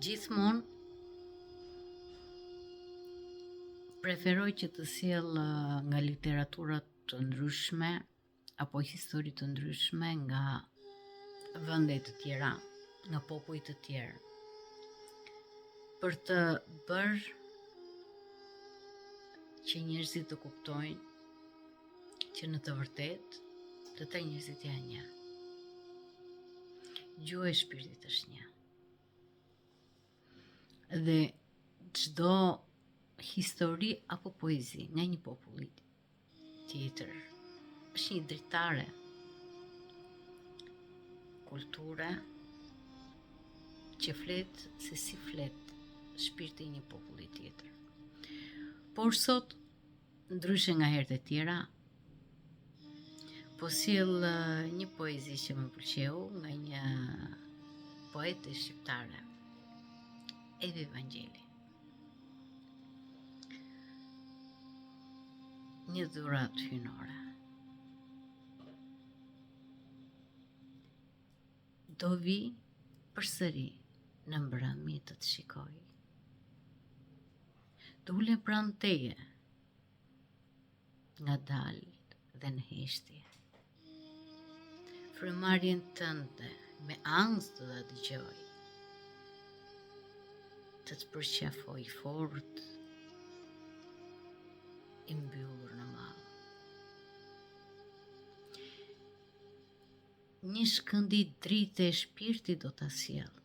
Gjithmonë preferoj që të sjell nga literatura të ndryshme apo histori të ndryshme nga vende të tjera, nga popuj të tjerë, për të bërë që njerëzit të kuptojnë që në të vërtetë të të njerëzit janë një. Gjuha e shpirtit është një. Dhe çdo histori apo poezi nga një populli tjetër është një dritare kulture që flet se si flet shpirti i një populli tjetër. Por sot, ndryshe nga herët e tjera, po sjell një poezi që më pëlqeu nga një poete shqiptare, Evi Vangjeli. Një dhuratë hynore. Do vi përsëri në mbrëmje të të shikoj. Do ule pranë teje, nga dalë dhe në heshtje. Frymarrjen tënde me ankth do ta dëgjoj. Të të përqafoj fort, i mbyllur në mall. Një shkëndi drite e shpirti do ta sjell.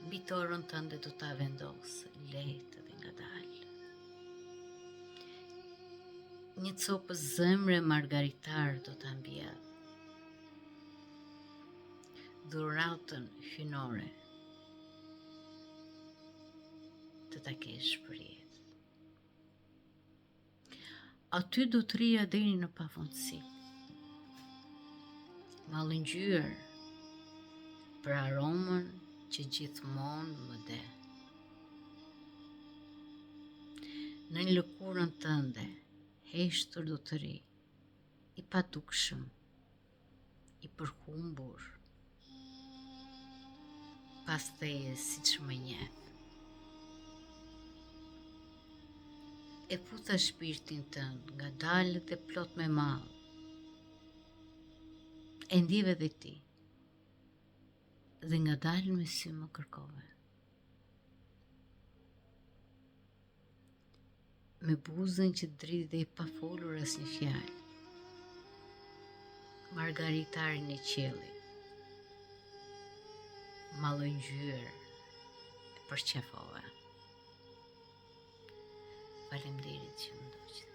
Mbi torën tënde do ta vendos, lehtë dhe ngadalë. Një copë zemre margaritar do ta mbjell. Dhuratën hynore të ta kesh për jetë. Aty do të rria deri në pafundësi. Mallëngjyer për aromën që gjithmonë më de. Në lëkurën tënde, heshtur do të ri, i padukshëm, i përhumbur, pas teje siç më njeh. E putha shpirtin tënd, ngadalë dhe plot me mall. E ndjeve dhe ti, dhe ngadalë me sy më kërkove. Me buzën që dridhe i pa folur asnjë fjalë. Margaritarin e qiellit, mallëngjyer e përqafove. Faleminderit që më ndoqët.